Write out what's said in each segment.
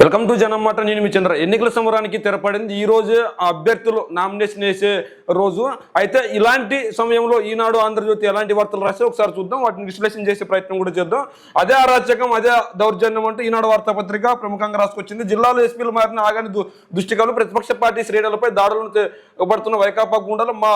Welcome to జనమాట. నేను మీ చంద్ర. ఎన్నికల సమరానికి తెరపడింది ఈ రోజు అభ్యర్థులు నామినేషన్ వేసే రోజు. అయితే ఇలాంటి సమయంలో ఈనాడు, ఆంధ్రజ్యోతి ఎలాంటి వార్తలు రాస్తే ఒకసారి చూద్దాం, వాటిని విశ్లేషణ చేసే ప్రయత్నం కూడా చేద్దాం. అదే అరాచకం, అదే దౌర్జన్యం అంటూ ఈనాడు వార్తాపత్రిక ప్రముఖంగా రాసుకొచ్చింది. జిల్లాలో ఎస్పీలు మారిన ఆగని దుష్టికాలు, ప్రతిపక్ష పార్టీ శ్రేణులపై దాడులను పడుతున్న వైకాపా గుండాలు మా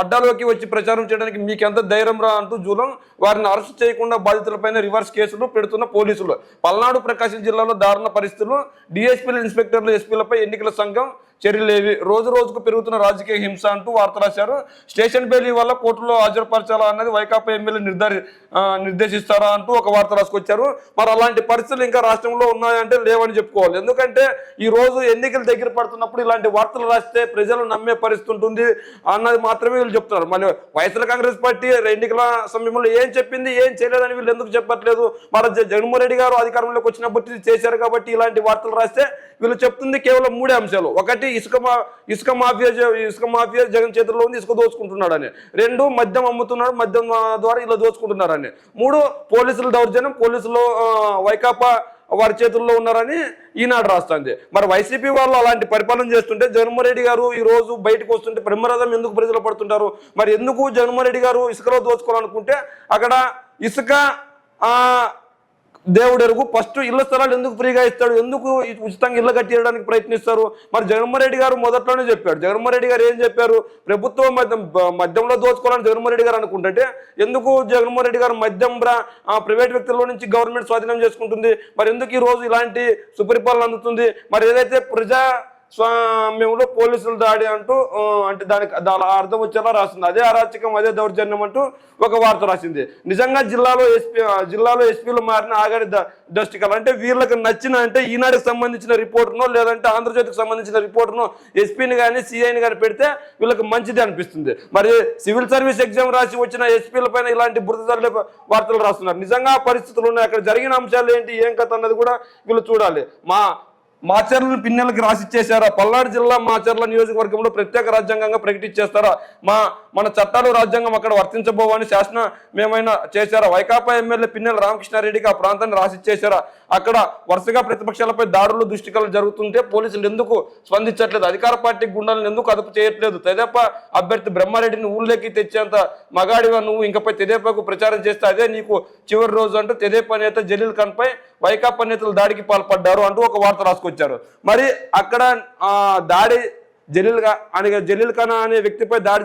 అడ్డాలోకి వచ్చి ప్రచారం చేయడానికి మీకెంత ధైర్యం రా అంటూ జూలం వారిని అరెస్ట్ చేయకుండా బాధితులపైన రివర్స్ కేసులు పెడుతున్న పోలీసులు. పల్నాడు, ప్రకాశం జిల్లాలో దారుణ పరిస్థితులు. డిఎస్పీలు, ఇన్స్పెక్టర్లు, ఎస్పీలపై ఎన్నికల సంఘం చర్యలేవి. రోజు రోజుకు పెరుగుతున్న రాజకీయ హింస అంటూ వార్త రాశారు. స్టేషన్ బెయిల్ వల్ల కోర్టులో హాజరుపరచాలా అన్నది వైకాపా ఎమ్మెల్యే నిర్దేశిస్తారా అంటూ ఒక వార్త రాసుకొచ్చారు. మరి అలాంటి పరిస్థితులు ఇంకా రాష్ట్రంలో ఉన్నాయంటే లేవని చెప్పుకోవాలి. ఎందుకంటే ఈ రోజు ఎన్నికలు దగ్గర పడుతున్నప్పుడు ఇలాంటి వార్తలు రాస్తే ప్రజలు నమ్మే పరిస్థితి ఉంటుంది అన్నది మాత్రమే వీళ్ళు చెప్తున్నారు. మళ్ళీ వైఎస్ఆర్ కాంగ్రెస్ పార్టీ ఎన్నికల సమయంలో ఏం చెప్పింది, ఏం చేయలేదని వీళ్ళు ఎందుకు చెప్పట్లేదు? మన జగన్మోహన్ రెడ్డి గారు అధికారంలోకి వచ్చినప్పుడు చేశారు కాబట్టి ఇలాంటి వార్తలు రాస్తే వీళ్ళు చెప్తుంది కేవలం మూడే అంశాలు. ఒకటి, ఇసుక మాఫియా జగన్ చేతుల్లో ఉంది, ఇసుక దోచుకుంటున్నాడని. రెండు, మద్యం అమ్ముతున్నాడు, మద్యం ద్వారా ఇలా దోచుకుంటున్నారని. మూడు, పోలీసుల దౌర్జన్యం, పోలీసులు వైకాపా వారి చేతుల్లో ఉన్నారని ఈనాడు రాస్తుంది. మరి వైసీపీ వాళ్ళు అలాంటి పరిపాలన చేస్తుంటే జగన్మోహన్ రెడ్డి గారు ఈ రోజు బయటకు వస్తుంటే బ్రహ్మరథం ఎందుకు ప్రజలు పడుతుంటారు? మరి ఎందుకు జగన్మోహన్ రెడ్డి గారు ఇసుకలో దోచుకోవాలనుకుంటే అక్కడ ఇసుక దేవుడు ఎరుగు, ఫస్ట్ ఇళ్ల స్థలాలు ఎందుకు ఫ్రీగా ఇస్తాడు, ఎందుకు ఉచితంగా ఇళ్లు కట్టియడానికి ప్రయత్నిస్తారు? మరి జగన్మోహన్ రెడ్డి గారు మొదట్లోనే చెప్పాడు. జగన్మోహన్ రెడ్డి గారు ఏం చెప్పారు? ప్రభుత్వం మద్యంలో దోచుకోవాలని జగన్మోహన్ రెడ్డి గారు అనుకుంటే ఎందుకు జగన్మోహన్ రెడ్డి గారు మద్యం ప్రైవేట్ వ్యక్తుల నుంచి గవర్నమెంట్ స్వాధీనం చేసుకుంటుంది? మరి ఎందుకు ఈ రోజు ఇలాంటి సుపరిపాలన అందుతుంది? మరి ఏదైతే స్వామ్యంలో పోలీసులు దాడి అంటూ అంటే దాని అర్థం వచ్చేలా రాసింది. అదే అరాచకం, అదే దౌర్జన్యం అంటూ ఒక వార్త రాసింది. నిజంగా జిల్లాలో ఎస్పీలు మారిన ఆగడి దష్టికలు అంటే వీళ్ళకి నచ్చిన అంటే ఈనాడుకి సంబంధించిన రిపోర్టునో లేదంటే ఆంధ్రజ్యోతికి సంబంధించిన రిపోర్టునో ఎస్పీని కానీ సిఐని కానీ పెడితే వీళ్ళకి మంచిది అనిపిస్తుంది. మరి సివిల్ సర్వీస్ ఎగ్జామ్ రాసి వచ్చిన ఎస్పీల పైన ఇలాంటి బురద వార్తలు రాస్తున్నారు. నిజంగా పరిస్థితులు ఉన్నాయి, అక్కడ జరిగిన అంశాలు ఏంటి, ఏం కథ అన్నది కూడా వీళ్ళు చూడాలి. మాచర్లను పిన్నెలకి రాసిచ్చేశారా? పల్నాడు జిల్లా మాచర్ల నియోజకవర్గంలో ప్రత్యేక రాజ్యాంగంగా ప్రకటించేస్తారా? మన చట్టాలు రాజ్యాంగం అక్కడ వర్తించబోవని శాసనమేమైనా చేశారా? వైకాపా ఎమ్మెల్యే పిన్నెల రామకృష్ణారెడ్డికి ఆ ప్రాంతాన్ని రాసిచ్చేశారా? అక్కడ వరుసగా ప్రతిపక్షాలపై దాడులు, దుష్టికలు జరుగుతుంటే పోలీసులు ఎందుకు స్పందించట్లేదు? అధికార పార్టీ గుండాలను ఎందుకు అదుపు చేయట్లేదు? తెదేపా అభ్యర్థి బ్రహ్మారెడ్డిని ఊళ్ళోకి తెచ్చేంత మగాడిగా నువ్వు ఇంకపై తెదేపాకు ప్రచారం చేస్తే అదే నీకు చివరి రోజు అంటూ తెదేపా నేత జలీల్ ఖాన్ పై వైకాపా నేతలు దాడికి పాల్పడ్డారు అంటూ ఒక వార్త రాసుకొచ్చారు. మరి అక్కడ దాడి జలీల్ ఖాన్ అనే వ్యక్తిపై దాడి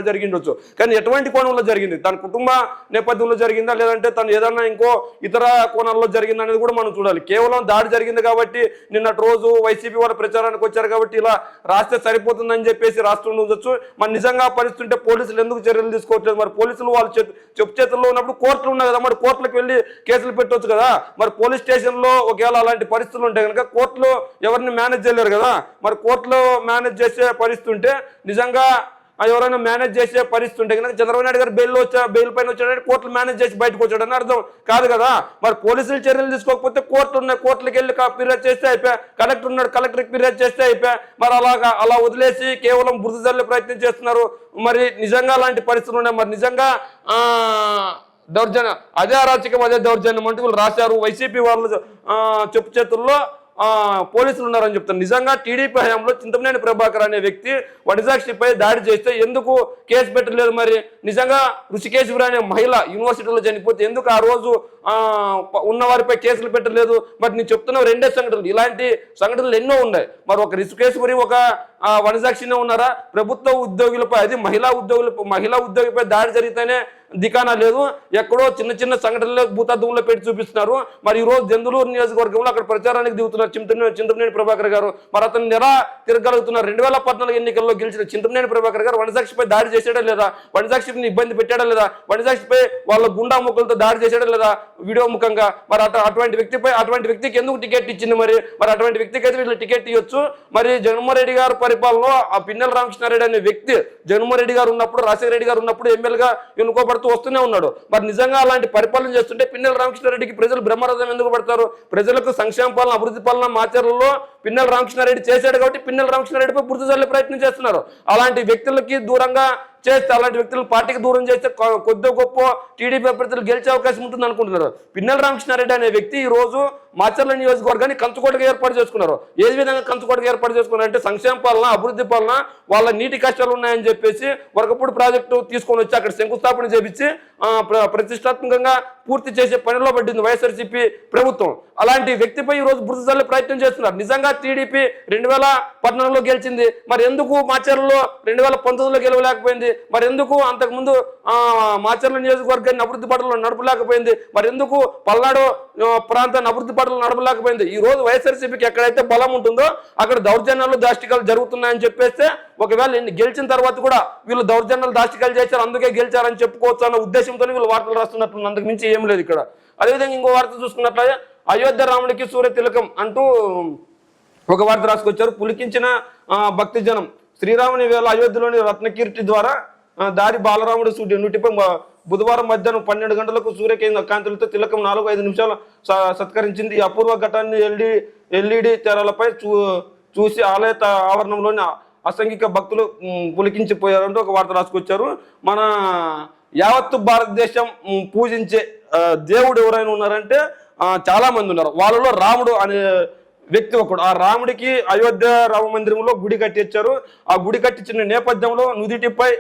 జరిగిండొచ్చు, కానీ ఎటువంటి కోణంలో జరిగింది? తన కుటుంబ నేపథ్యంలో జరిగిందా లేదంటే తను ఏదన్నా ఇంకో ఇతర కోణాల్లో జరిగిందా అనేది కూడా మనం చూడాలి. కేవలం దాడి జరిగింది కాబట్టి నిన్నటి రోజు వైసీపీ వారు ప్రచారానికి వచ్చారు కాబట్టి ఇలా రాస్తే సరిపోతుందని చెప్పేసి రాస్తుండొచ్చు. మరి నిజంగా పరిస్థితుంటే పోలీసులు ఎందుకు చర్యలు తీసుకోవట్లేదు? మరి పోలీసులు వాళ్ళు చెప్పు చేతుల్లో ఉన్నప్పుడు కోర్టులు ఉన్నాయి కదా, మరి కోర్టులకు వెళ్ళి కేసులు పెట్టవచ్చు కదా. మరి పోలీస్ స్టేషన్లో ఒకవేళ అలాంటి పరిస్థితులు ఉంటే కనుక కోర్టులో ఎవరిని మేనేజ్ చేయలేరు కదా. మరి కోర్టులో మేనేజ్ చేసే పరిస్థితి ఉంటే నిజంగా ఎవరైనా మేనేజ్ చేసే పరిస్థితి ఉంటే కనుక చంద్రబాబు నాయుడు గారు బెయిల్ పైన వచ్చాడంటే కోర్టులు మేనేజ్ చేసి బయటకు వచ్చాడని అర్థం కాదు కదా. మరి పోలీసులు చర్యలు తీసుకోకపోతే కోర్టులు ఉన్నాయి, కోర్టులకు వెళ్ళి ఫిర్యాదు చేస్తే అయిపోయా. కలెక్టర్ ఉన్నాడు, కలెక్టర్కి ఫిర్యాదు చేస్తే అయిపోయా. మరి అలా వదిలేసి కేవలం బురద జల్లే ప్రయత్నం చేస్తున్నారు. మరి నిజంగా అలాంటి పరిస్థితులు ఉన్నాయి. మరి నిజంగా దౌర్జన్యం, అదే అరాచకం, అదే దౌర్జన్యం అంటూ వీళ్ళు రాశారు. వైసీపీ వాళ్ళు చెప్పు చేతుల్లో పోలీసులు ఉన్నారని చెప్తారు. నిజంగా టీడీపీ హయాంలో చింతమనేని ప్రభాకర్ అనే వ్యక్తి వడిజాక్షిపై దాడి చేస్తే ఎందుకు కేసు పెట్టలేదు? మరి నిజంగా ఋషికేశ్వరి అనే మహిళ యూనివర్సిటీలో చనిపోతే ఎందుకు ఆ రోజు ఉన్నవారిపై కేసులు పెట్టలేదు? మరి నేను చెప్తున్నా రెండే సంఘటనలు, ఇలాంటి సంఘటనలు ఎన్నో ఉన్నాయి. మరి ఒక ఋషికేశ్వరి, ఒక వనజాక్షినే ఉన్నారా? ప్రభుత్వ ఉద్యోగులపై, అది మహిళా ఉద్యోగిపై దాడి జరిగితేనే దికానా లేదు, ఎక్కడో చిన్న చిన్న సంఘటనలో భూతత్వంలో పెట్టి చూపిస్తున్నారు. మరి ఈ రోజు దెందులూరు నియోజకవర్గంలో అక్కడ ప్రచారానికి దిగుతున్నారు చింతమనేని ప్రభాకర్ గారు. మరి అతను ఎలా తిరగలుగుతున్నారు? 2014 ఎన్నికల్లో గెలిచిన చింతమనేని ప్రభాకర్ గారు వనజాక్షిపై దాడి చేసాడా లేదా? వనజాక్షిని ఇబ్బంది పెట్టాడా లేదా? వనజాక్షిపై వాళ్ళ గుండా ముక్కలతో దాడి చేసాడా లేదా వీడియో ముఖంగా? మరి అటువంటి వ్యక్తికి ఎందుకు టికెట్ ఇచ్చింది? మరి అటువంటి వ్యక్తికి అయితే వీళ్ళు టికెట్ ఇవ్వచ్చు. మరి జగన్మోహన్ రెడ్డి గారు పరిపాలనలో ఆ పిన్నెల రామకృష్ణారెడ్డి అనే వ్యక్తి జగన్మోహన్ రెడ్డి గారు ఉన్నప్పుడు, రాజశేఖర రెడ్డి గారు ఉన్నప్పుడు ఎమ్మెల్యేగా ఎన్నుకోబడుతూ వస్తూనే ఉన్నాడు. మరి నిజంగా అలాంటి పరిపాలన చేస్తుంటే పిన్నెల రామకృష్ణారెడ్డికి ప్రజలు బ్రహ్మరథం ఎందుకు పడతారు? ప్రజలకు సంక్షేమ పాలన, అభివృద్ధి పాలన మాచర్లలో పిన్నెల రామకృష్ణారెడ్డి చేశాడు కాబట్టి పిన్నెల రామకృష్ణారెడ్డిపై బురద జల్లే ప్రయత్నం చేస్తున్నారు. అలాంటి వ్యక్తులకి దూరంగా చేస్తే, అలాంటి వ్యక్తులు పార్టీకి దూరం చేస్తే కొద్ది గొప్ప టీడీపీ అభ్యర్థులు గెలిచే అవకాశం ఉంటుంది అనుకుంటున్నారు. పిన్నెల రామకృష్ణారెడ్డి అనే వ్యక్తి ఈ రోజు మాచర్ల నియోజకవర్గాన్ని కంచుకోటగా ఏర్పాటు చేసుకున్నారు. ఏ విధంగా కంచుకోటగా ఏర్పాటు చేసుకున్నారు అంటే సంక్షేమ పాలన, అభివృద్ధి పాలన, వాళ్ళ నీటి కష్టాలు ఉన్నాయని చెప్పేసి వరకపూడి ప్రాజెక్టు తీసుకొని వచ్చి అక్కడ శంకుస్థాపన చేపించి ప్రతిష్టాత్మకంగా పూర్తి చేసే పనిలో పడింది వైఎస్ఆర్సీపీ ప్రభుత్వం. అలాంటి వ్యక్తిపై ఈ రోజు బురద జల్లే ప్రయత్నం చేస్తున్నారు. నిజంగా టీడీపీ 2014లో గెలిచింది, మరి ఎందుకు మాచర్లలో 2019లో గెలవలేకపోయింది? మరి ఎందుకు అంతకుముందు మాచర్ల నియోజకవర్గాన్ని అభివృద్ధి పనులు నడపలేకపోయింది? మరి ఎందుకు పల్నాడు ప్రాంతాన్ని అభివృద్ధి పనులు నడపలేకపోయింది? ఈ రోజు వైఎస్ఆర్సీపీకి ఎక్కడైతే బలం ఉంటుందో అక్కడ దౌర్జన్యాలు, దాష్టికాలు జరుగుతున్నాయని చెప్పేస్తే ఒకవేళ గెలిచిన తర్వాత కూడా వీళ్ళు దౌర్జన్యాలు, దాష్టికాలు చేశారు, అందుకే గెలిచారని చెప్పుకోవచ్చు అన్న ఉద్దేశంతో వీళ్ళు వార్తలు రాస్తున్నట్టు, అంతకు మించి ఏం లేదు ఇక్కడ. అదేవిధంగా ఇంకో వార్త చూసుకున్నట్లయితే అయోధ్య రాముడికి సూర్య తిలకం అంటూ ఒక వార్త రాసుకొచ్చారు. పులికించిన భక్తి జనం. శ్రీరాముని వేళ అయోధ్యలోని రత్నకీర్తి ద్వారా దారి బాలరాముడి నుటిపై బుధవారం మధ్యాహ్నం 12 గంటలకు సూర్యకేంద్ర కాంతులతో తిలకం 4-5 నిమిషాలు సత్కరించింది. ఈ అపూర్వ ఘటాన్ని ఎల్ఈడి తెరలపై చూసి ఆలయ ఆవరణంలోని అసంఖ్యాక భక్తులు పులికించిపోయారంటూ ఒక వార్త రాసుకొచ్చారు. మన యావత్తు భారతదేశం పూజించే దేవుడు ఎవరైనా ఉన్నారంటే చాలా మంది ఉన్నారు. వాళ్ళలో రాముడు అనే వ్యక్తి ఒకడు. ఆ రాముడికి అయోధ్య రామ మందిరంలో గుడి కట్టించారు. ఆ గుడి కట్టించిన నేపథ్యంలో నుదిటిపై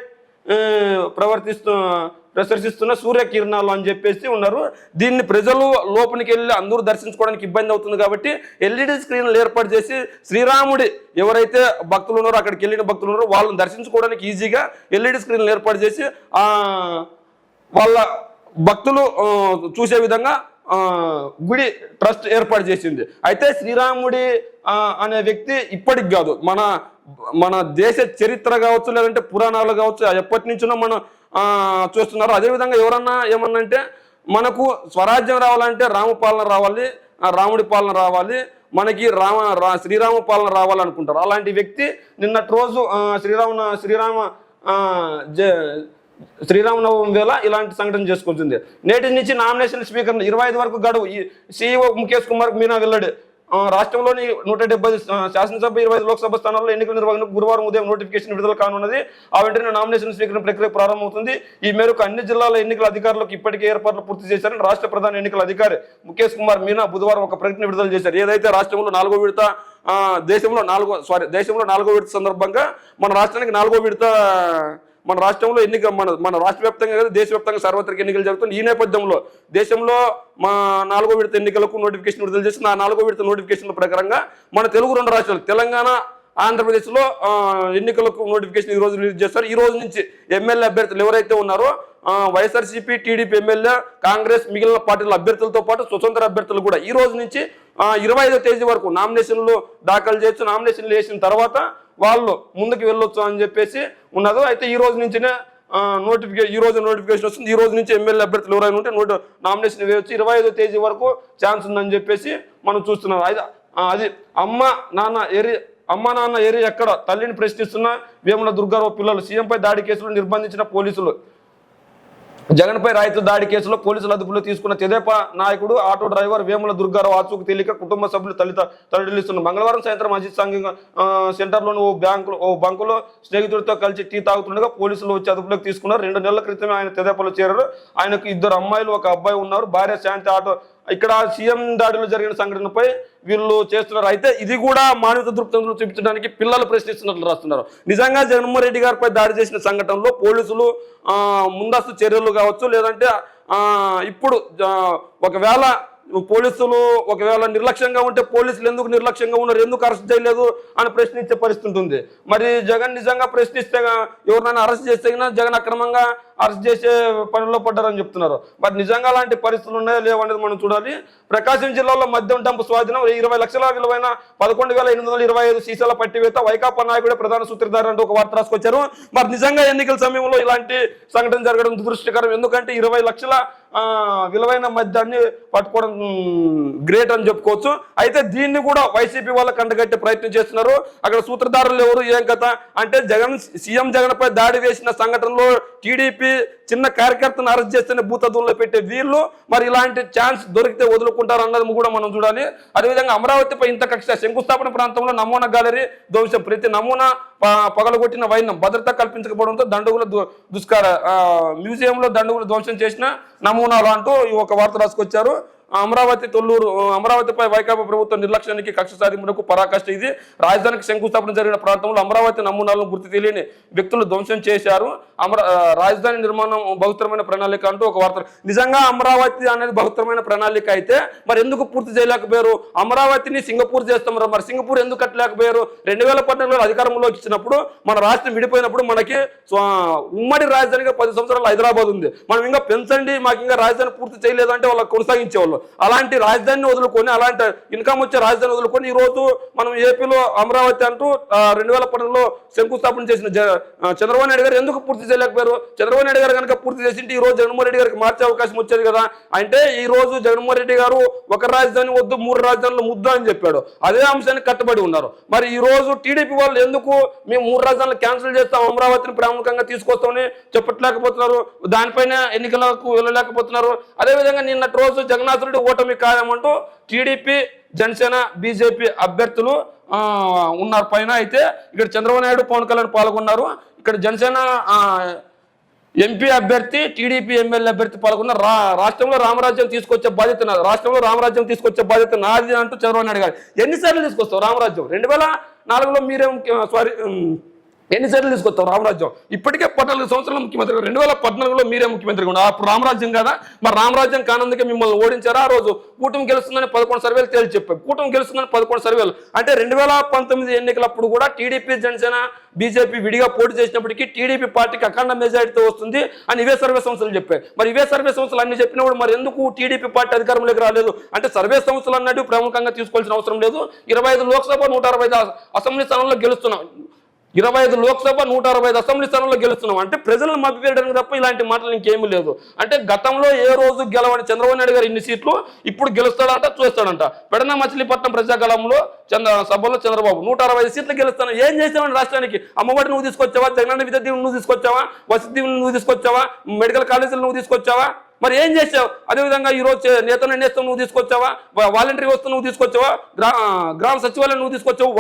ప్రదర్శిస్తున్న సూర్యకిరణాలు అని చెప్పేసి ఉన్నారు. దీన్ని ప్రజలు లోపలికి వెళ్ళి అందరూ దర్శించుకోవడానికి ఇబ్బంది అవుతుంది కాబట్టి ఎల్ఈడి స్క్రీన్లు ఏర్పాటు చేసి శ్రీరాముడి ఎవరైతే భక్తులు ఉన్నారో, అక్కడికి వెళ్ళిన భక్తులు ఉన్నారో వాళ్ళని దర్శించుకోవడానికి ఈజీగా ఎల్ఈడి స్క్రీన్లు ఏర్పాటు చేసి వాళ్ళ భక్తులు చూసే విధంగా గుడి ట్రస్ట్ ఏర్పాటు చేసింది. అయితే శ్రీరాముడి అనే వ్యక్తి ఇప్పటికి కాదు, మన దేశ చరిత్ర కావచ్చు, లేదంటే పురాణాలు కావచ్చు, ఎప్పటి నుంచో మనం చూస్తున్నారు. అదేవిధంగా ఎవరన్నా ఏమన్నా అంటే మనకు స్వరాజ్యం రావాలంటే రామ పాలన రావాలి, రాముడి పాలన రావాలి, మనకి శ్రీరామ పాలన రావాలనుకుంటారు. అలాంటి వ్యక్తి నిన్నటి రోజు శ్రీరామనవమి వేళ ఇలాంటి సంఘటన చేసుకుంటుంది. నేటి నుంచి నామినేషన్ స్పీకర్ 25 వరకు గడువు. సీఈఓ ముఖేష్ కుమార్ మీనా వెల్లడి. రాష్ట్రంలోని 170 శాసనసభ, 25 లోక్సభ స్థానాల్లో ఎన్నికల నిర్వహణకు గురువారం ఉదయం నోటిఫికేషన్ విడుదల కానున్నది. ఆ వెంటనే నామినేషన్ స్వీకరణ ప్రక్రియ ప్రారంభమవుతుంది. ఈ మేరకు అన్ని జిల్లాల ఎన్నికల అధికారులకు ఇప్పటికే ఏర్పాట్లు పూర్తి చేశారని రాష్ట్ర ప్రధాన ఎన్నికల అధికారి ముఖేష్ కుమార్ మీనా బుధవారం ఒక ప్రకటన విడుదల చేశారు. ఏదైతే రాష్ట్రంలో 4వ విడత దేశంలో 4వ విడత సందర్భంగా మన రాష్ట్రానికి 4వ విడత మన రాష్ట్రంలో ఎన్నిక మన రాష్ట్ర వ్యాప్తంగా కదా దేశవ్యాప్తంగా సార్వత్రిక ఎన్నికలు జరుగుతుంది. ఈ నేపథ్యంలో దేశంలో 4వ విడత ఎన్నికలకు నోటిఫికేషన్ విడుదల చేసిన ఆ 4వ విడత నోటిఫికేషన్ల ప్రకారంగా మన తెలుగు 2 రాష్ట్రాలు తెలంగాణ, ఆంధ్రప్రదేశ్లో ఎన్నికలకు నోటిఫికేషన్ ఈ రోజు రిలీజ్ చేస్తారు. ఈ రోజు నుంచి ఎమ్మెల్యే అభ్యర్థులు ఎవరైతే ఉన్నారో వైఎస్ఆర్సీపీ, టీడీపీ ఎమ్మెల్యే, కాంగ్రెస్, మిగిలిన పార్టీల అభ్యర్థులతో పాటు స్వతంత్ర అభ్యర్థులు కూడా ఈ రోజు నుంచి 25వ తేదీ వరకు నామినేషన్లు దాఖలు చేయొచ్చు. నామినేషన్లు వేసిన తర్వాత వాళ్ళు ముందుకు వెళ్ళొచ్చు అని చెప్పేసి ఉన్నది. అయితే ఈ రోజు నుంచినే నోటిఫికేషన్ వస్తుంది. ఈ రోజు నుంచి ఎమ్మెల్యే అభ్యర్థులు ఎవరైనా ఉంటే నామినేషన్ వేయవచ్చు. 25వ తేదీ వరకు ఛాన్స్ ఉందని చెప్పేసి మనం చూస్తున్నాం. అది అమ్మ నాన్న ఎరి ఎక్కడ తల్లిని ప్రశ్నిస్తున్న వేముల దుర్గారావు పిల్లలు. సీఎంపై దాడి కేసులో నిర్బంధించిన పోలీసులు. జగన్పై రైతు దాడి కేసులో పోలీసులు అదుపులో తీసుకున్న తెదేపా నాయకుడు ఆటో డ్రైవర్ వేముల దుర్గారావు ఆచూకు తెలియక కుటుంబ సభ్యులు తరలిస్తున్నారు. మంగళవారం సాయంత్రం అజిత్ సంఘ సెంటర్లోని ఓ బంకులో స్నేహితుడితో కలిసి టీ తాగుతుండగా పోలీసులు వచ్చి అదుపులోకి తీసుకున్నారు. 2 నెలల క్రితమే ఆయన తెదేపాలో చేరారు. ఆయనకు 2 అమ్మాయిలు, 1 అబ్బాయి ఉన్నారు. భార్య శాంతి ఆటో. ఇక్కడ సీఎం దాడిలో జరిగిన సంఘటనపై వీళ్ళు చేస్తున్నారు. అయితే ఇది కూడా మానవత దృక్పథంలో చూపించడానికి పిల్లలు ప్రశ్నిస్తున్నట్లు రాస్తున్నారు. నిజంగా జగన్మోహన్ రెడ్డి గారిపై దాడి చేసిన సంఘటనలో పోలీసులు ముందస్తు చర్యలు కావచ్చు, లేదంటే ఇప్పుడు ఒకవేళ నిర్లక్ష్యంగా ఉంటే పోలీసులు ఎందుకు నిర్లక్ష్యంగా ఉన్నారు, ఎందుకు అరెస్ట్ చేయలేదు అని ప్రశ్నించే పరిస్థితి ఉంటుంది. మరి జగన్ నిజంగా ప్రశ్నిస్తే ఎవరినైనా అరెస్ట్ చేస్తే జగన్ అక్రమంగా అరెస్ట్ చేసే పనుల్లో పడ్డారని చెప్తున్నారు. మరి నిజంగా అలాంటి పరిస్థితులు ఉన్నాయో లేవనేది మనం చూడాలి. ప్రకాశం జిల్లాలో మద్యం డంపు స్వాధీనం. 20 లక్షల విలువైన 11,825 సీసాల పట్టివేత. వైకాపా నాయకుడే ప్రధాన సూత్రధారి అంటూ ఒక వార్త రాసుకొచ్చారు. మరి నిజంగా ఎన్నికల సమయంలో ఇలాంటి సంఘటన జరగడం దురదృష్టకరం. ఎందుకంటే 20 లక్షల విలువైన మద్యాన్ని పట్టుకోవడం గ్రేట్ అని చెప్పుకోవచ్చు. అయితే దీన్ని కూడా వైసీపీ వాళ్ళు కంటగట్టే ప్రయత్నం చేస్తున్నారు. అక్కడ సూత్రధారులు ఎవరు, ఏం కథ అంటే సీఎం జగన్ పై దాడి వేసిన సంఘటనలో టీడీపీ చిన్న కార్యకర్తను అరెస్ట్ చేస్తేనే భూతత్వంలో పెట్టే వీళ్ళు మరి ఇలాంటి ఛాన్స్ దొరికితే వదులుకుంటారు అన్నది కూడా మనం చూడాలి. అదేవిధంగా అమరావతిపై ఇంత కక్ష. శంకుస్థాపన ప్రాంతంలో నమూనా గ్యాలరీ ధ్వంసం. ప్రతి నమూనా పగలగొట్టిన వైనం. భద్రత కల్పించకపోవడంతో దండుగుల మ్యూజియంలో దండుగులు ధ్వంసం చేసిన నమూనాలు అంటూ ఒక వార్త రాసుకొచ్చారు. అమరావతి తొల్లూరు అమరావతిపై వైకాపా ప్రభుత్వం నిర్లక్ష్యానికి కక్ష సాధింపునకు పరాకాష్ట ఇది. రాజధానికి శంకుస్థాపన జరిగిన ప్రాంతంలో అమరావతి నమూనాలను గుర్తు తెలియని వ్యక్తులు ధ్వంసం చేశారు. రాజధాని నిర్మాణం బహుత్తరమైన ప్రణాళిక అంటూ ఒక వార్త. నిజంగా అమరావతి అనేది బహుత్తరమైన ప్రణాళిక అయితే మరి ఎందుకు పూర్తి చేయలేకపోయారు? అమరావతిని సింగపూర్ చేస్తున్నారు, మరి సింగపూర్ ఎందుకు కట్టలేకపోయారు? 2014లో అధికారంలోకి ఇచ్చినప్పుడు మన రాష్ట్రం విడిపోయినప్పుడు మనకి ఉమ్మడి రాజధానిగా 10 సంవత్సరాలు హైదరాబాద్ ఉంది. మనం ఇంకా పెంచండి, మాకు ఇంకా రాజధాని పూర్తి చేయలేదంటే వాళ్ళకి కొనసాగించేవాళ్ళు. అలాంటి రాజధానిని వదులుకొని, అలాంటి ఇన్కమ్ వచ్చే రాజధాని వదులుకొని ఈ రోజు మనం ఏపీలో అమరావతి అంటూ 2014లో శంకుస్థాపన చేసిన చంద్రబాబు నాయుడు గారు ఎందుకు పూర్తి చేయలేకపోయారు? చంద్రబాబు నాయుడు గారు కనుక పూర్తి చేసింటే ఈ రోజు జగన్మోహన్ రెడ్డి గారికి మార్చే అవకాశం వచ్చేది కదా. అంటే ఈ రోజు జగన్మోహన్ రెడ్డి గారు ఒక రాజధాని వద్దు 3 రాజధానులు ముద్దు అని చెప్పాడు. అదే అంశానికి కట్టుబడి ఉన్నారు. మరి ఈ రోజు టీడీపీ వాళ్ళు ఎందుకు మేము 3 రాజధానులు క్యాన్సిల్ చేస్తాం, అమరావతిని ప్రాముఖ్యంగా తీసుకొస్తామని చెప్పట్లేకపోతున్నారు? దానిపైన ఎన్నికలకు వెళ్ళలేకపోతున్నారు. అదేవిధంగా నిన్నటి రోజు జగన్నాథ్ రెడ్డి ఓటమి ఖాయమంటూ టీడీపీ, జనసేన, బీజేపీ అభ్యర్థులు ఉన్నారు పైన. అయితే ఇక్కడ చంద్రబాబు నాయుడు, పవన్ కళ్యాణ్ పాల్గొన్నారు. ఇక్కడ జనసేన ఎంపీ అభ్యర్థి, టీడీపీ ఎమ్మెల్యే అభ్యర్థి పాల్గొన్నారు. రాష్ట్రంలో రామరాజ్యం తీసుకొచ్చే బాధ్యత నాది, రాష్ట్రంలో రామరాజ్యం తీసుకొచ్చే బాధ్యత నాది అంటూ చంద్రబాబు నాయుడు గారు. ఎన్నిసార్లు తీసుకొస్తావు రామరాజ్యం? 2004లో మీరే ఎన్నిసార్లు తీసుకొస్తావు రామరాజ్యం? ఇప్పటికే 14 సంవత్సరాల ముఖ్యమంత్రి, 2014లో మీరే ముఖ్యమంత్రిగా ఉన్నారు. అప్పుడు రామరాజ్యం కదా? మరి రామరాజ్యం కానందుకే మిమ్మల్ని ఓడించారా? ఆ రోజు కూటమి గెలుస్తుందని 11 సర్వేలు తేల్చి చెప్పారు. కూటమి గెలుస్తుందని 11 సర్వేలు అంటే 2019 ఎన్నికలప్పుడు కూడా టీడీపీ, జనసేన, బీజేపీ విడిగా పోటీ చేసినప్పటికీ టీడీపీ పార్టీకి అఖండ మెజారిటీతో వస్తుంది అని ఇవే సర్వే సంస్థలు చెప్పాయి. మరి ఇవే సర్వే సంస్థలు అన్ని చెప్పినప్పుడు మరి ఎందుకు టీడీపీ పార్టీ అధికారంలోకి రాలేదు? అంటే సర్వే సంస్థలు అన్నట్టు ప్రముఖంగా తీసుకోవాల్సిన అవసరం లేదు. 25 లోక్సభ, 165 అసెంబ్లీ స్థానాల్లో గెలుస్తున్నాం. 25 లోక్సభ, 165 అసెంబ్లీ స్థానంలో గెలుస్తున్నాం. అంటే ప్రజలను మభ్యపెట్టడానికి తప్ప ఇలాంటి మాటలు ఇంకేమీ లేదు. అంటే గతంలో ఏ రోజు గెలవని చంద్రబాబు నాయుడు గారు ఇన్ని సీట్లు ఇప్పుడు గెలుస్తాడంట, చూస్తాడంట. పెడన మచిలీపట్నం ప్రజాగలంలో సభలో చంద్రబాబు 165 సీట్లు గెలుస్తాను. ఏం చేసావని రాష్ట్రానికి? అమ్మఒడి నువ్వు తీసుకొచ్చావా? జగనన్న విద్యా దీవెన నువ్వు తీసుకొచ్చావా? వసతి దీవెన నువ్వు తీసుకొచ్చావా? మెడికల్ కాలేజీలు నువ్వు తీసుకొచ్చావా? మరి ఏం చేసావు? అదేవిధంగా ఈరోజు నేతను నేస్తం నువ్వు తీసుకొచ్చావా? వాలంటరీ వస్తు నువ్వు తీసుకొచ్చావా? గ్రామ సచివాలయం నువ్వు తీసుకొచ్చావు?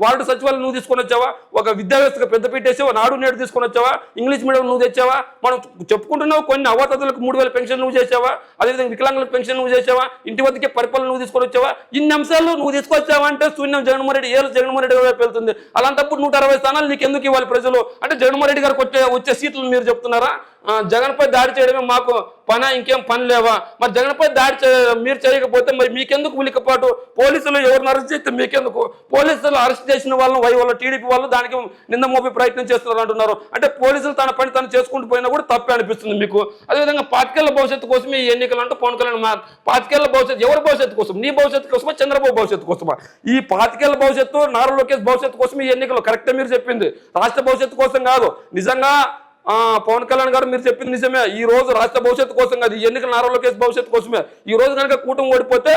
వార్డు సచివాలయం నువ్వు తీసుకొని వచ్చావా? ఒక విద్యా వ్యవస్థకు పెద్ద పెట్టేసావా? నాడు నేడు తీసుకొని వచ్చావా? ఇంగ్లీష్ మీడియం నువ్వు తెచ్చావా? మనం చెప్పుకుంటున్నావు కొన్ని అవతలకు 3000 పెన్షన్ నువ్వు చేసావా? అదేవిధంగా వికలాంగుల పెన్షన్ నువ్వు చేసావా? ఇంటి వద్దకే పరిపాలన నువ్వు తీసుకొని వచ్చావా? ఇన్ని అంశాలు నువ్వు తీసుకొచ్చావా అంటే శూన్యం. జగన్మోహన్ రెడ్డి జగన్మోహన్ రెడ్డి వైపు వెళ్తుంది. అలాంటప్పుడు 160 స్థానాలు నీకు ఎందుకు ఇవ్వాలి ప్రజలు? అంటే జగన్మోహన్ రెడ్డి గారికి వచ్చే సీట్లు మీరు చెప్తున్నారా? జగన్పై దాడి చేయడమే మాకు పని, ఇంకేం పని లేవా? మరి జగన్పై దాడి మీరు చేయకపోతే మరి మీకెందుకు ఉలికపాటు? పోలీసులు ఎవరిని అరెస్ట్ చేస్తే మీకెందుకు? పోలీసులు అరెస్ట్ చేసిన వాళ్ళ టీడీపీ వాళ్ళు దానికి నింద మోపే ప్రయత్నం చేస్తున్నారు అంటున్నారు. అంటే పోలీసులు తన పని తను చేసుకుంటూ పోయినా కూడా తప్పే అనిపిస్తుంది మీకు. అదేవిధంగా 5 ఏళ్ల భవిష్యత్తు కోసం ఈ ఎన్నికలు అంటూ పవన్ కళ్యాణ్ 5 ఏళ్ల భవిష్యత్తు ఎవరి భవిష్యత్తు కోసం? నీ భవిష్యత్తు కోసమా, చంద్రబాబు భవిష్యత్తు కోసమా? ఈ 5 ఏళ్ల భవిష్యత్తు, నారా లోకేష్ భవిష్యత్తు కోసం ఈ ఎన్నికలు. కరెక్టే మీరు చెప్పింది, రాష్ట్ర భవిష్యత్తు కోసం కాదు. నిజంగా పవన్ కళ్యాణ్ గారు మీరు చెప్పింది నిజమే. ఈ రోజు రాష్ట్ర భవిష్యత్తు కోసం కాదు, ఈ ఎన్నికల నారా లోకేష్ భవిష్యత్తు కోసమే. ఈ రోజు కనుక కూటమి ఓడిపోతే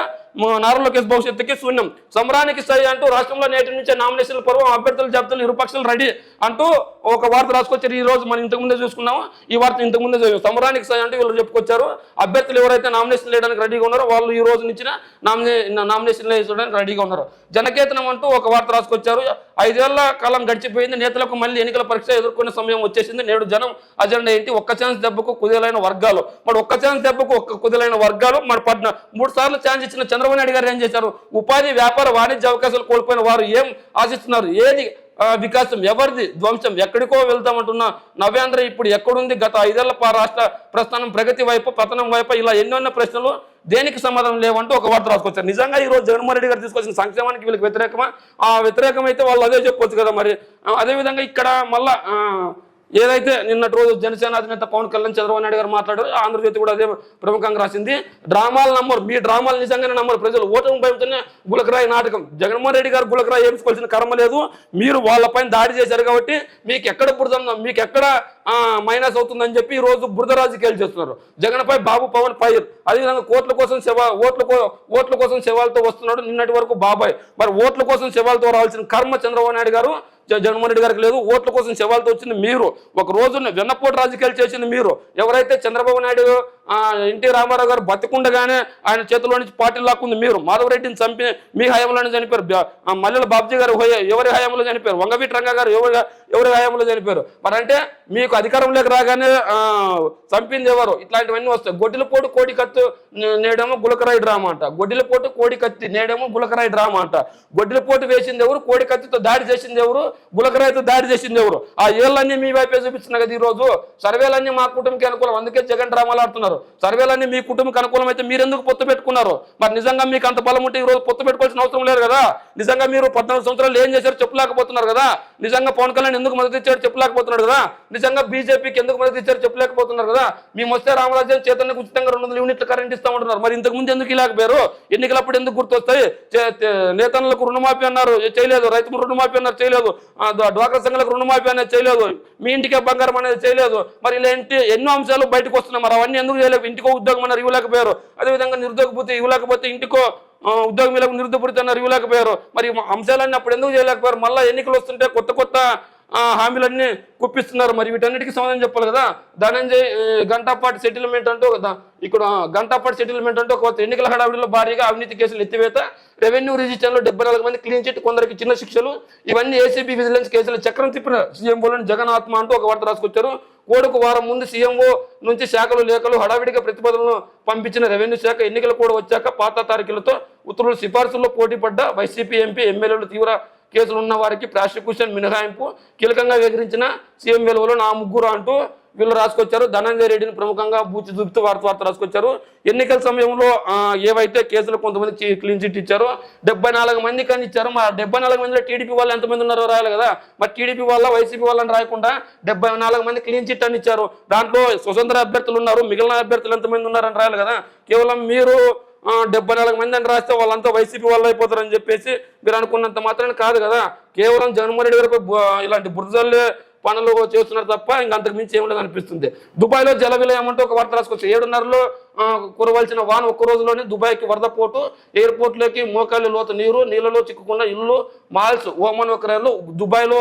నారా లోకేష్ భవిష్యత్తుకి శూన్యం. సమరానికి సై అంటూ రాష్ట్రంలో నేటి నుంచే నామినేషన్ల పర్వం, అభ్యర్థుల జాబితాలు ఇరుపక్షాలు రెడీ అంటూ ఒక వార్త రాసుకొచ్చారు. ఈ రోజు మనం ఇంతకుముందే చూసుకున్నాము. ఈ వార్త ఇంతకుముందే చదివాం. సమరానికి సై అంటే వీళ్ళు చెప్పుకొచ్చారు. అభ్యర్థులు ఎవరైతే నామినేషన్ వేయడానికి రెడీగా ఉన్నారో వాళ్ళు ఈ రోజు నుంచి నామినేషన్ వేయడానికి రెడీగా ఉన్నారు. జనకేతనం అంటూ ఒక వార్త రాసుకొచ్చారు. 5 ఏళ్ల కాలం గడిచిపోయింది, నేతలకు మళ్ళీ ఎన్నికల పరీక్ష ఎదుర్కొనే సమయం వచ్చేసింది. నేడు జనం అజెండా ఏంటి? ఒక్క ఛాన్స్ దెబ్బకు కుదేలైన వర్గాలు. మరి ఒక్క ఛాన్స్ దెబ్బకు ఒక్క కుదేలైన వర్గాలు. మరి 3 సార్లు ఛాన్స్ ఇచ్చిన చంద్రబాబు నాయుడు గారు ఏం చేశారు? ఉపాధి, వ్యాపార, వాణిజ్య అవకాశాలు కోల్పోయిన వారు ఏం ఆశిస్తున్నారు? ఏది వికాసం? ఎవరిది ధ్వంసం? ఎక్కడికో వెళ్తామంటున్న నవ్యాంధ్ర ఇప్పుడు ఎక్కడుంది? గత 5 ఏళ్ల రాష్ట్ర ప్రస్థానం ప్రగతి వైపు, పతనం వైపు, ఇలా ఎన్నెన్నో ప్రశ్నలు దేనికి సమాధానం లేవంటూ ఒక వార్త రాసుకొచ్చారు. నిజంగా ఈ రోజు జగన్మోహన్ రెడ్డి గారు తీసుకొచ్చిన సంక్షేమానికి వీళ్ళకి వ్యతిరేకమా? ఆ వ్యతిరేకం అయితే వాళ్ళు అదే చెప్పొచ్చు కదా. మరి అదేవిధంగా ఇక్కడ మళ్ళా ఏదైతే నిన్నటి రోజు జనసేన అధినేత పవన్ కళ్యాణ్, చంద్రబాబు నాయుడు గారు మాట్లాడారు. ఆంధ్రజ్యోతి కూడా అదే ప్రముఖంగా రాసింది. డ్రామాలు నమ్మరు, మీ డ్రామాలు నిజంగానే నమ్మరు ప్రజలు. ఓటమి భయంతోనే గులకరాయి నాటకం. జగన్మోహన్ రెడ్డి గారు గులకరాయి వేసుకోవాల్సిన కర్మ లేదు. మీరు వాళ్ళపైన దాడి చేశారు కాబట్టి మీకు ఎక్కడ మీకు ఎక్కడ మైనస్ అవుతుందని చెప్పి ఈ రోజు బురద రాజకీయాలు చేస్తున్నారు. జగన్పై బాబు, పవన్ ఫైర్. అదేవిధంగా ఓట్ల కోసం శవాలతో వస్తున్నాడు. నిన్నటి వరకు బాబాయ్. మరి ఓట్ల కోసం శవాలతో రావాల్సిన కర్మ చంద్రబాబు నాయుడు గారు, జగన్మోహన్ రెడ్డి గారికి లేదు. ఓట్ల కోసం శవాలతో వచ్చింది మీరు. ఒక రోజు వెన్నపోటు రాజకీయాలు చేసింది మీరు. ఎవరైతే చంద్రబాబు నాయుడు ఎన్టీ రామారావు గారు బతికుండగానే ఆయన చేతిలో నుంచి పార్టీ లాక్కుంది మీరు. మాధవరెడ్డిని చంపి మీ హయాంలోనే చనిపోయారు. మల్లెల బాబ్జీ గారు ఎవరి హయాంలో చనిపోయారు. వంగవీటి రంగా గారు ఎవరి హయాంలో చనిపోయారు. మరి అంటే మీకు అధికారంలోకి రాగానే చంపింది ఎవరు? ఇట్లాంటివన్నీ వస్తాయి. గొడ్డిలపోటు కోడి కత్తి నేడేమో గులకరాయి డ్రామా అంట. గొడ్డిలపోటు కోడి కత్తి నేడేమో గులకరాయి డ్రామా అంట. గొడ్డిలపోటు వేసింది ఎవరు? కోడి కత్తితో దాడి చేసింది ఎవరు? గులకరాయితో దాడి చేసింది ఎవరు? ఆ ఏళ్ళన్నీ మీ వైపే చూపిస్తున్నా కదా. ఈ రోజు సర్వేలన్నీ మా కుటుంబకి అనుకూలం, అందుకే జగన్ డ్రామాలు ఆడుతున్నారు. సర్వేలన్నీ మీ కుటుంబకి అనుకూలం అయితే మీరెందుకు పొత్తు పెట్టుకున్నారు? మరి నిజంగా మీకు అంత బలం ఉంటే ఈ రోజు పొత్తు పెట్టుకోవాల్సిన అవసరం లేదు కదా. నిజంగా మీరు 14 సంవత్సరాలు ఏం చేశారో చెప్పలేకపోతున్నారు కదా. నిజంగా పవన్ కళ్యాణ్ ఎందుకు మద్దతు ఇచ్చారో చెప్పలేకపోతున్నాడు కదా. నిజంగా బీజేపీకి ఎందుకు మద్దతు ఇచ్చారో చెప్పలేకపోతున్నారు కదా. మేము వస్తే రామరాజ్యం చైతన్యకు ఉచితంగా 200 యూనిట్లు కరెంట్ ఇస్తామంటున్నారు. మరి ఇంతకు ముందు ఎందుకు ఇలాగపోయారు? ఎన్నికలప్పుడు ఎందుకు గుర్తొస్తాయి? నేతలకు రుణమాఫీ అన్నారు, చేయలేదు. రైతు రుణమాఫీ అన్నారు, చేయలేదు. డ్వాక్రా సంఘాలకు రుణమాఫీ అనేది చేయలేదు. మీ ఇంటికే బంగారం అనేది చేయలేదు. మరి ఇలాంటి ఎన్నో అంశాలు బయటకు వస్తున్నాయి. మరి అవన్నీ ఎందుకు చేయలేదు? ఇంటికో ఉద్యోగం అన్నారు, ఇవ్వలేకపోయారు. అదేవిధంగా నిరుద్యోగపోతే ఇవ్వలేకపోతే ఇంటికో ఉద్యోగం నిరుద్యోగపూరిత అన్నారు, ఇవ్వలేకపోయారు. మరి అంశాలన్నీ అప్పుడు ఎందుకు చేయలేకపోయారు? మళ్ళీ ఎన్నికలు వస్తుంటే కొత్త కొత్త హామీలన్నీ కుప్పిస్తున్నారు. మరి వీటన్నిటికీ సమాధానం చెప్పాలి కదా. ధనంజయ్ గంటాపాటి సెటిల్మెంట్ అంటూ ఇక్కడ గంటాపాటి సెటిల్మెంట్ అంటూ కొత్త ఎన్నికల హడావిడిలో భారీగా అవినీతి కేసులు ఎత్తివేత, రెవెన్యూ రిజిస్టర్లో 74 మంది క్లీన్ చిట్, కొందరికి చిన్న శిక్షలు. ఇవన్నీ ఏసీబీ విజిలెన్స్ కేసులు చక్రం తిప్పిన సీఎంఓలను జగన్ ఆత్మ అంటూ ఒక వార్త రాసుకొచ్చారు. కోడకు వారం ముందు సీఎంఓ నుంచి శాఖలు లేఖలు హడావిడిగా ప్రతిపాదనలు పంపించిన రెవెన్యూ శాఖ ఎన్నికలు కూడా వచ్చాక పాత తారీఖులతో ఉత్తర్వులు సిఫార్సుల్లో పోటీ పడ్డ వైసీపీ ఎంపీ ఎమ్మెల్యేలు తీవ్ర కేసులు ఉన్న వారికి ప్రాసిక్యూషన్ మినహాయింపు కీలకంగా వివరించిన సీఎం వెలువలో నా ముగ్గురు అంటూ వీళ్ళు రాసుకొచ్చారు. ధనంజయ రెడ్డిని ప్రముఖంగా బూచి చూపుతూ వార్త రాసుకొచ్చారు. ఎన్నికల సమయంలో ఏవైతే కేసులు కొంతమంది క్లీన్ చిట్ ఇచ్చారో 74 మంది కానీ ఇచ్చారు. మరి 74 మందిలో టీడీపీ వాళ్ళు ఎంతమంది ఉన్నారో రాయాలి కదా. మరి టీడీపీ వాళ్ళ వైసీపీ వాళ్ళని రాయకుండా 74 మంది క్లీన్ చిట్ అని ఇచ్చారు. దాంట్లో స్వతంత్ర అభ్యర్థులు ఉన్నారు, మిగిలిన అభ్యర్థులు ఎంతమంది ఉన్నారని రాయాలి కదా. కేవలం మీరు 74 మంది అని రాస్తే వాళ్ళంతా వైసీపీ వాళ్ళు అయిపోతారని చెప్పేసి మీరు అనుకున్నంత మాత్రాన్ని కాదు కదా. కేవలం జగన్మోహన్ రెడ్డి గారికి ఇలాంటి బురదల్లే పనులు చేస్తున్నారు తప్ప ఇంకంతకు మించి ఏముండదు అనిపిస్తుంది. దుబాయ్లో జల విలయం అంటూ ఒక వార్త రాసుకొచ్చి 7:30లో కురవలసిన వాన ఒక్క రోజులోనే దుబాయ్కి వరద పోటు, ఎయిర్పోర్ట్లోకి మోకాలి లోతు నీరు, నీళ్ళలో చిక్కుకున్న ఇల్లు, మాల్స్, ఓమన్ ఒకరేళ్ళు. దుబాయ్లో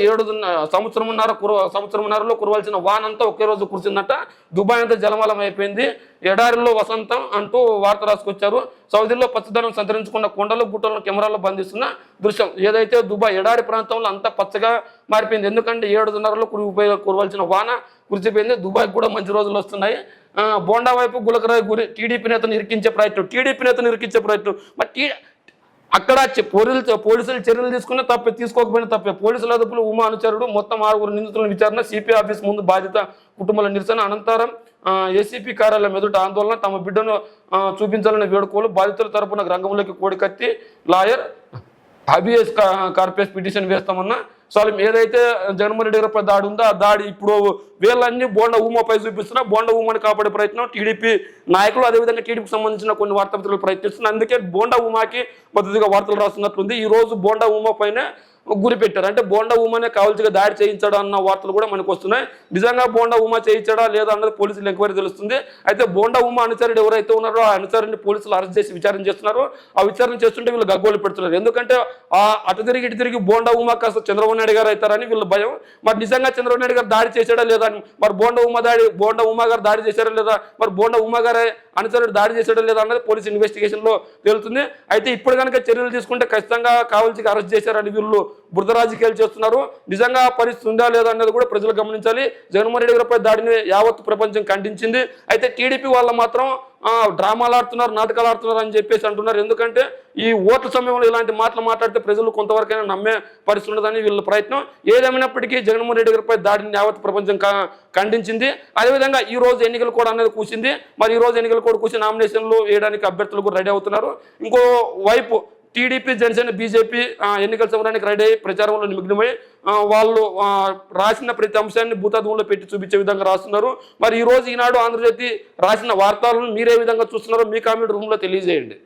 7 సంవత్సరంన్నరలో కురవలసిన వానంతా ఒకే రోజు కురిసిందట. దుబాయ్ అంతా జలమలం అయిపోయింది. ఎడారిలో వసంతం అంటూ వార్త రాసుకొచ్చారు. సౌదీలో పచ్చదనం సంతరించుకున్న కొండలు గుట్టలను కెమెరాలో బంధిస్తున్న దృశ్యం. ఏదైతే దుబాయ్ ఎడారి ప్రాంతంలో అంతా పచ్చగా మారిపోయింది. ఎందుకంటే 7:30లో కురవలసిన వాన కురిసిపోయింది. దుబాయ్కి కూడా మంచి రోజులు వస్తున్నాయి. బోండా వైపు గులకరాయి గురి టీడీపీ నేతను ఇరికించే ప్రయత్నం. మరి అక్కడ పోలీసులు చర్యలు తీసుకున్నా తప్పే, తీసుకోకపోయినా తప్పే. పోలీసుల అదుపులో ఉమా అనుచరుడు మొత్తం 6 నిందితుల విచారణ. సిపి ఆఫీస్ ముందు బాధిత కుటుంబాల నిరసన. అనంతరం ఏసీపీ కార్యాలయం ఎదుట ఆందోళన. తమ బిడ్డను చూపించాలని వేడుకోలు. బాధితుల తరపున రంగంలోకి కోడికత్తి లాయర్ హబియస్ కార్పస్ పిటిషన్ వేస్తామన్నా. సో ఏదైతే జగన్మోహన్ రెడ్డి గారిపై దాడి ఉందో ఆ దాడి ఇప్పుడు వీళ్ళన్నీ బోండా ఉమాపై చూపిస్తున్నా. బోండా ఉమాని కాపాడే ప్రయత్నం టీడీపీ నాయకులు, అదేవిధంగా టీడీపీకి సంబంధించిన కొన్ని వార్తాపత్రికలు ప్రయత్నిస్తున్నారు. అందుకే బోండా ఉమాకి మద్దతుగా వార్తలు రాస్తున్నట్లుంది. ఈ రోజు బోండా ఉమా పైన గురి పెట్టారు. అంటే బోండా ఉమానే కావాల్సిగా దాడి చేయించాడా అన్న వార్తలు కూడా మనకు వస్తున్నాయి. నిజంగా బోండా ఉమా చేయించాడా లేదా అన్నది పోలీసులు ఎంక్వైరీ తెలుస్తుంది. అయితే బోండా ఉమా అనుచరుడు ఎవరైతే ఉన్నారో ఆ అనుచరుడిని పోలీసులు అరెస్ట్ చేసి విచారణ చేస్తున్నారు. ఆ విచారణ చేస్తుంటే వీళ్ళు గగ్గోలు పెడుతున్నారు. ఎందుకంటే అటు తిరిగి బోండా ఉమా కాస్త చంద్రబాబు నాయుడు గారు అవుతారని వీళ్ళు భయం. మరి నిజంగా చంద్రబాబు నాయుడు గారు దాడి చేశాడా లేదా అని, మరి బోండా ఉమా గారు దాడి చేశారా లేదా, మరి బోండా ఉమా గారే అనుచరుడు దాడి చేశాడా లేదా అన్నది పోలీసు ఇన్వెస్టిగేషన్ లో తేలుతుంది. అయితే ఇప్పుడు కనుక చర్యలు తీసుకుంటే ఖచ్చితంగా కావాల్సి అరెస్ట్ చేశారని వీళ్ళు బురద రాజకీయాలు చేస్తున్నారు. నిజంగా పరిస్థితి ఉందా లేదా అన్నది కూడా ప్రజలు గమనించాలి. జగన్మోహన్ రెడ్డి గారిపై దాడిని యావత్ ప్రపంచం ఖండించింది. అయితే టీడీపీ వాళ్ళు మాత్రం డ్రామాలు ఆడుతున్నారు, నాటకాలు ఆడుతున్నారు అని చెప్పేసి అంటున్నారు. ఎందుకంటే ఈ ఓట్ల సమయంలో ఇలాంటి మాటలు మాట్లాడితే ప్రజలు కొంతవరకైనా నమ్మే పరిస్థితి ఉండదని వీళ్ళ ప్రయత్నం. ఏదేమైనప్పటికీ జగన్మోహన్ రెడ్డి గారిపై దాడిని యావత్ ప్రపంచం ఖండించింది. అదేవిధంగా ఈ రోజు ఎన్నికలు కూడా అనేది కూసింది. మరి ఈ రోజు ఎన్నికలు కూడా కూసి నామినేషన్లు వేయడానికి అభ్యర్థులు కూడా రెడీ అవుతున్నారు. ఇంకో వైపు టీడీపీ, జనసేన, బీజేపీ ఎన్నికల సమరానికి రెడీ అయ్యి ప్రచారంలో నిమగ్నమై వాళ్ళు రాసిన ప్రతి అంశాన్ని భూతత్వంలో పెట్టి చూపించే విధంగా రాస్తున్నారు. మరి ఈ రోజు ఈనాడు, ఆంధ్రజ్యోతి రాసిన వార్తలను మీరే విధంగా చూస్తున్నారో మీ కామెంట్ రూమ్లో తెలియజేయండి.